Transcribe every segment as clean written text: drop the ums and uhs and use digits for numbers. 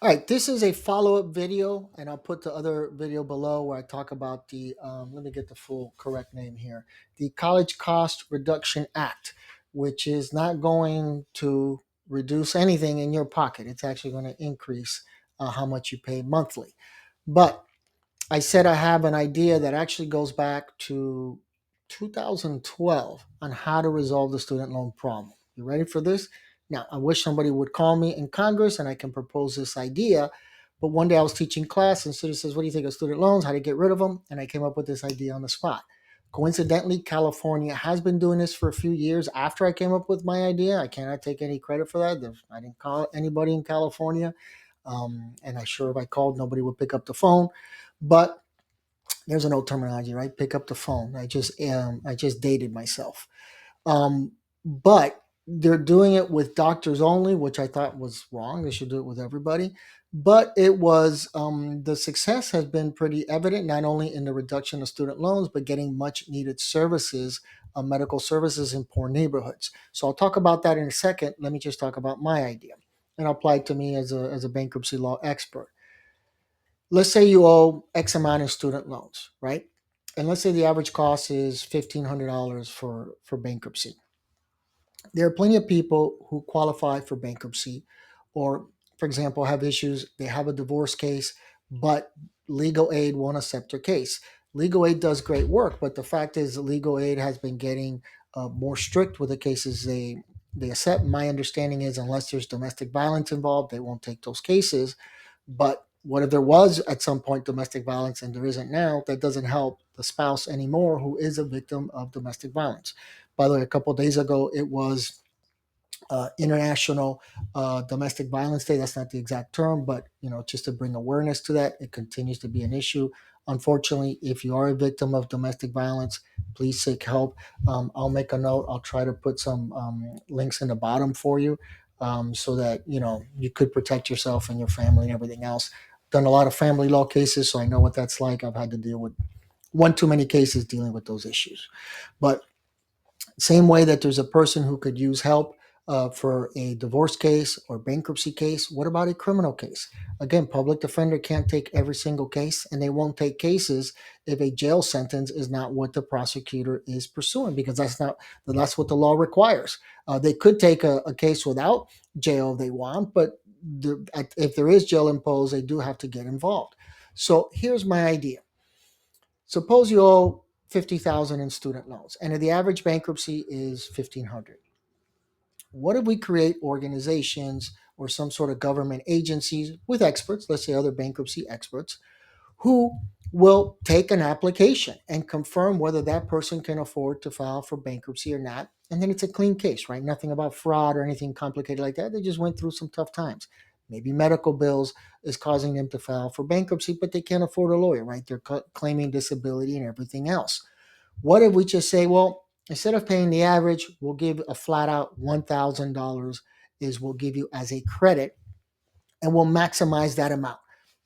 All right, this is a follow-up video, and I'll put the other video below where I talk about let me get the full correct name here, the College Cost Reduction Act, which is not going to reduce anything in your pocket. It's actually going to increase how much you pay monthly. But I said I have an idea that actually goes back to 2012 on how to resolve the student loan problem. You ready for this? Now, I wish somebody would call me in Congress and I can propose this idea. But one day I was teaching class and student says, "What do you think of student loans? How to get rid of them?" And I came up with this idea on the spot. Coincidentally, California has been doing this for a few years after I came up with my idea. I cannot take any credit for that. I didn't call anybody in California. And I sure if I called, nobody would pick up the phone. But there's an old terminology, right? Pick up the phone. I just dated myself. But they're doing it with doctors only, which I thought was wrong. They should do it with everybody. But it was the success has been pretty evident, not only in the reduction of student loans, but getting much needed services, medical services in poor neighborhoods. So I'll talk about that in a second. Let me just talk about my idea and apply it to me as a bankruptcy law expert. Let's say you owe X amount in student loans, right? And let's say the average cost is $1,500 for bankruptcy. There are plenty of people who qualify for bankruptcy, or, for example, have issues. They have a divorce case, but legal aid won't accept their case. Legal aid does great work, but the fact is, legal aid has been getting more strict with the cases they accept. My understanding is, unless there's domestic violence involved, they won't take those cases. But what if there was at some point domestic violence and there isn't now? That doesn't help the spouse anymore who is a victim of domestic violence. By the way, a couple of days ago, it was International Domestic Violence Day. That's not the exact term, but just to bring awareness to that, it continues to be an issue. Unfortunately, if you are a victim of domestic violence, please seek help. I'll make a note. I'll try to put some links in the bottom for you, so that you could protect yourself and your family and everything else. Done a lot of family law cases, so I know what that's like. I've had to deal with one too many cases dealing with those issues. But same way that there's a person who could use help for a divorce case or bankruptcy case, what about a criminal case? Again, public defender can't take every single case, and they won't take cases if a jail sentence is not what the prosecutor is pursuing, because that's what the law requires. They could take a case without jail if they want, but if there is jail imposed, they do have to get involved. So here's my idea. Suppose you owe 50,000 in student loans, and the average bankruptcy is 1,500. What if we create organizations or some sort of government agencies with experts, let's say other bankruptcy experts, who will take an application and confirm whether that person can afford to file for bankruptcy or not. And then it's a clean case, right? Nothing about fraud or anything complicated like that. They just went through some tough times. Maybe medical bills is causing them to file for bankruptcy, but they can't afford a lawyer, right? They're claiming disability and everything else. What if we just say, well, instead of paying the average, we'll give a flat out $1,000 is we'll give you as a credit, and we'll maximize that amount.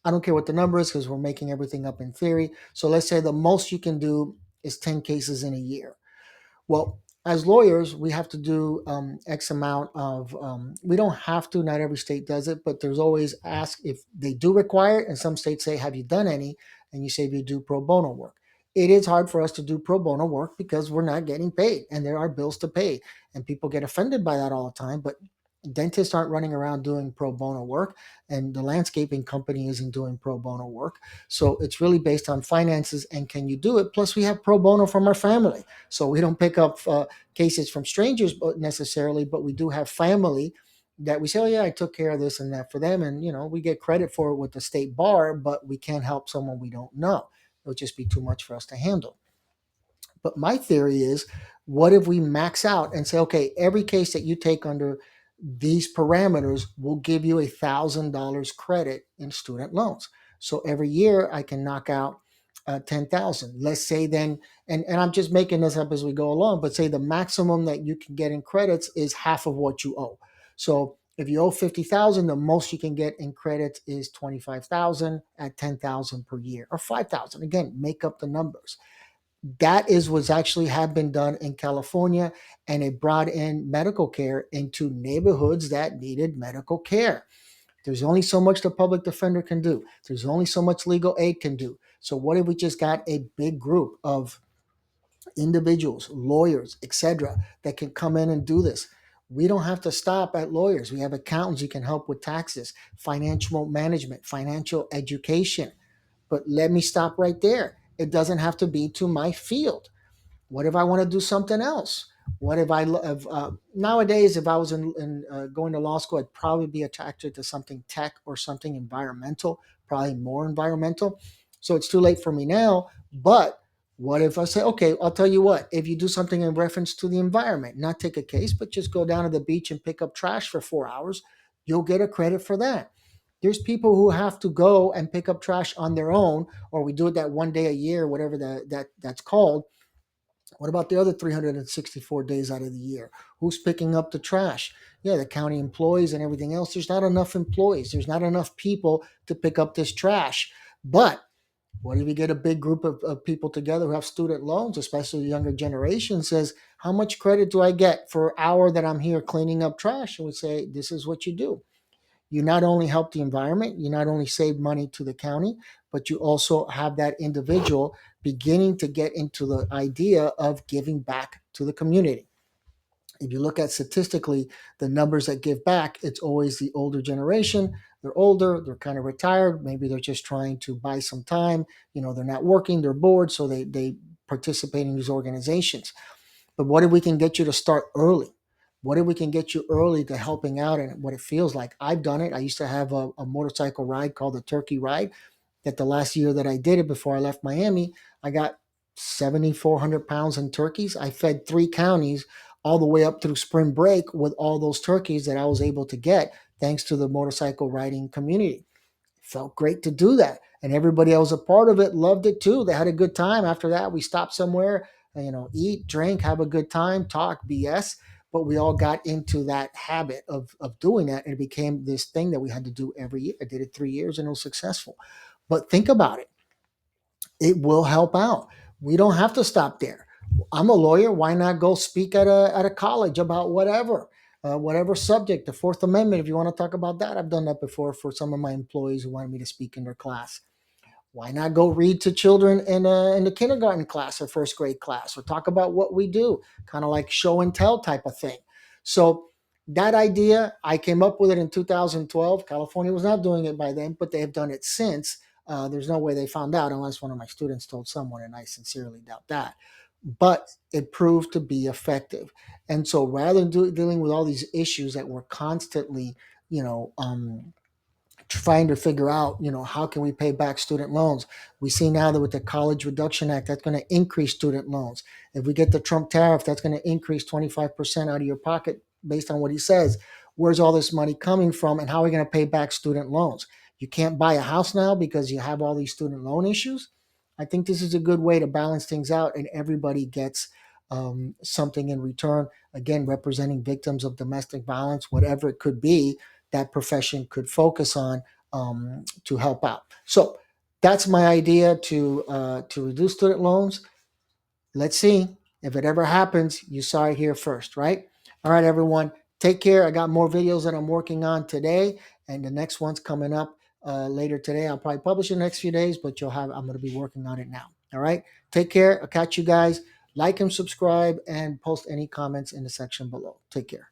I don't care what the number is because we're making everything up in theory. So let's say the most you can do is 10 cases in a year. Well, as lawyers, we have to do X amount of, we don't have to, not every state does it, but there's always ask if they do require it. And some states say, have you done any? And you say, if you do pro bono work. It is hard for us to do pro bono work because we're not getting paid and there are bills to pay. And people get offended by that all the time. But dentists aren't running around doing pro bono work, and the landscaping company isn't doing pro bono work. So it's really based on finances and can you do it? Plus, we have pro bono from our family. So we don't pick up cases from strangers necessarily, but we do have family that we say, oh, yeah, I took care of this and that for them. And, we get credit for it with the state bar, but we can't help someone we don't know. It would just be too much for us to handle. But my theory is, what if we max out and say, okay, every case that you take under these parameters will give you $1,000 credit in student loans. So every year I can knock out 10,000. Let's say then, and I'm just making this up as we go along, but say the maximum that you can get in credits is half of what you owe. So if you owe 50,000, the most you can get in credits is 25,000 at 10,000 per year, or 5,000. Again, make up the numbers. That is what's actually have been done in California, and it brought in medical care into neighborhoods that needed medical care. There's only so much the public defender can do. There's only so much legal aid can do. So what if we just got a big group of individuals, lawyers, etc., that can come in and do this? We don't have to stop at lawyers. We have accountants who can help with taxes, financial management, financial education. But let me stop right there. It doesn't have to be to my field. What if I want to do something else? What if nowadays, if I was going to law school, I'd probably be attracted to something tech or something environmental, probably more environmental. So it's too late for me now. But what if I say, okay, I'll tell you what, if you do something in reference to the environment, not take a case, but just go down to the beach and pick up trash for 4 hours, you'll get a credit for that. There's people who have to go and pick up trash on their own, or we do it that one day a year, whatever that's called. What about the other 364 days out of the year? Who's picking up the trash? Yeah, the county employees and everything else. There's not enough employees. There's not enough people to pick up this trash. But what if you get a big group of people together who have student loans, especially the younger generation, says, how much credit do I get for an hour that I'm here cleaning up trash? And we say, this is what you do. You not only help the environment, you not only save money to the county, but you also have that individual beginning to get into the idea of giving back to the community. If you look at statistically the numbers that give back, it's always the older generation. They're older, they're kind of retired, maybe they're just trying to buy some time, they're not working, they're bored, so they participate in these organizations. But what if we can get you to start early? What if we can get you early to helping out and what it feels like? I've done it. I used to have a motorcycle ride called the Turkey Ride. That the last year that I did it before I left Miami, I got 7,400 pounds in turkeys. I fed 3 counties all the way up through spring break with all those turkeys that I was able to get thanks to the motorcycle riding community. Felt great to do that. And everybody else a part of it loved it too. They had a good time. After that, we stopped somewhere, eat, drink, have a good time, talk, BS. But we all got into that habit of doing that. And it became this thing that we had to do every year. I did it 3 years and it was successful. But think about it. It will help out. We don't have to stop there. I'm a lawyer. Why not go speak at a college about whatever subject, the Fourth Amendment, if you want to talk about that? I've done that before for some of my employees who wanted me to speak in their class. Why not go read to children in the kindergarten class or first grade class, or talk about what we do, kind of like show and tell type of thing? So that idea, I came up with it in 2012. California was not doing it by then, but they have done it since. There's no way they found out unless one of my students told someone, and I sincerely doubt that. But it proved to be effective. And so rather than dealing with all these issues that we're constantly, you know, um, trying to figure out, how can we pay back student loans? We see now that with the College Reduction Act, that's going to increase student loans. If we get the Trump tariff, that's going to increase 25% out of your pocket based on what he says. Where's all this money coming from, and how are we going to pay back student loans? You can't buy a house now because you have all these student loan issues. I think this is a good way to balance things out, and everybody gets something in return. Again, representing victims of domestic violence, whatever it could be, that profession could focus on to help out. So that's my idea to reduce student loans. Let's see if it ever happens. You saw it here first, right? All right, everyone. Take care. I got more videos that I'm working on today, and the next one's coming up later today. I'll probably publish in the next few days, but I'm going to be working on it now. All right. Take care. I'll catch you guys. Like and subscribe, and post any comments in the section below. Take care.